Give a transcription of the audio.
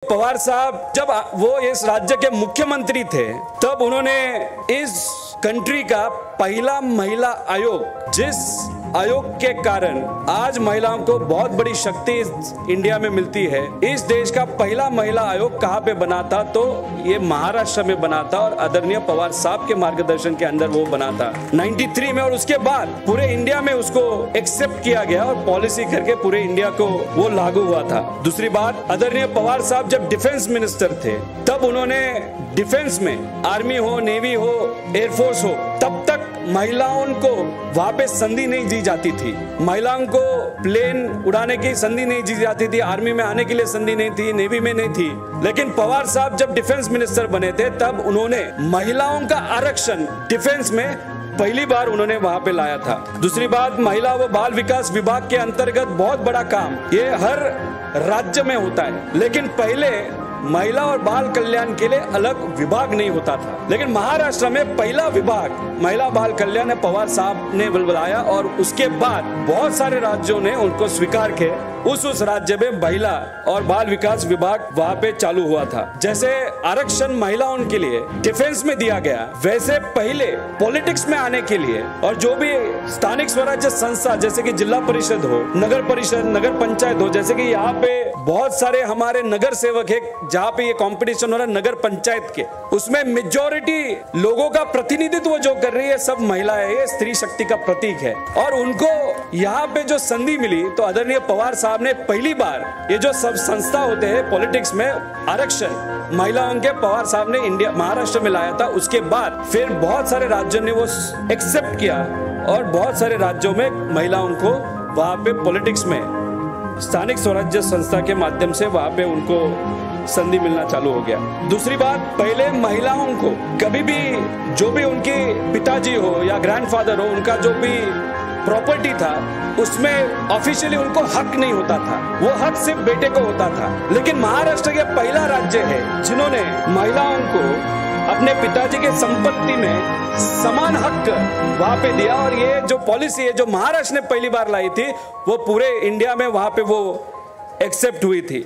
पवार साहब जब वो इस राज्य के मुख्यमंत्री थे तब उन्होंने इस कंट्री का पहला महिला आयोग, जिस आयोग के कारण आज महिलाओं को बहुत बड़ी शक्ति इस इंडिया में मिलती है, इस देश का पहला महिला आयोग कहाँ पे बना था? तो ये महाराष्ट्र में बना था और आदरणीय पवार साहब के मार्गदर्शन के अंदर वो बना था 93 में। और उसके बाद पूरे इंडिया में उसको एक्सेप्ट किया गया और पॉलिसी करके पूरे इंडिया को वो लागू हुआ था। दूसरी बात, आदरणीय पवार साहब जब डिफेंस मिनिस्टर थे तब उन्होंने डिफेंस में, आर्मी हो, नेवी हो, एयरफोर्स हो, तब तक महिलाओं को वहां पे संधि नहीं दी जाती थी। महिलाओं को प्लेन उड़ाने की संधि नहीं दी जाती थी, आर्मी में आने के लिए संधि नहीं थी, नेवी में नहीं थी। लेकिन पवार साहब जब डिफेंस मिनिस्टर बने थे तब उन्होंने महिलाओं का आरक्षण डिफेंस में पहली बार उन्होंने वहां पे लाया था। दूसरी बात, महिला व बाल विकास विभाग के अंतर्गत बहुत बड़ा काम ये हर राज्य में होता है, लेकिन पहले महिला और बाल कल्याण के लिए अलग विभाग नहीं होता था। लेकिन महाराष्ट्र में पहला विभाग महिला बाल कल्याण पवार साहब ने बुलाया और उसके बाद बहुत सारे राज्यों ने उनको स्वीकार किए। उस राज्य में महिला और बाल विकास विभाग वहां पे चालू हुआ था। जैसे आरक्षण महिलाओं के लिए डिफेंस में दिया गया, वैसे पहले पॉलिटिक्स में आने के लिए और जो भी स्थानिक स्वराज्य संस्था जैसे कि जिला परिषद हो, नगर परिषद, नगर पंचायत हो, जैसे कि यहाँ पे बहुत सारे हमारे नगर सेवक है जहाँ पे ये कंपटीशन हो रहा है नगर पंचायत के, उसमें मेजॉरिटी लोगों का प्रतिनिधित्व जो कर रही है सब महिलाएं, ये स्त्री शक्ति का प्रतीक है। और उनको यहाँ पे जो संधि मिली तो आदरणीय पवार साहब ने पहली बार ये जो सब संस्था होते हैं पॉलिटिक्स में आरक्षण महिलाओं के पवार साहब ने इंडिया महाराष्ट्र में लाया था। उसके बाद फिर बहुत सारे राज्यों ने वो एक्सेप्ट किया और बहुत सारे राज्यों में महिलाओं को वहां पे पॉलिटिक्स में स्थानिक स्वराज्य संस्था के माध्यम से वहां पे उनको संधि मिलना चालू हो गया। दूसरी बात, पहले महिलाओं को कभी भी जो भी उनके पिताजी हो या ग्रैंडफादर हो, उनका जो भी प्रॉपर्टी था उसमें ऑफिशियली उनको हक नहीं होता था, वो हक सिर्फ बेटे को होता था। लेकिन महाराष्ट्र के पहला राज्य है जिन्होंने महिलाओं को अपने पिताजी के संपत्ति में समान हक वहां पे दिया। और ये जो पॉलिसी है जो महाराष्ट्र ने पहली बार लाई थी वो पूरे इंडिया में वहां पे वो एक्सेप्ट हुई थी।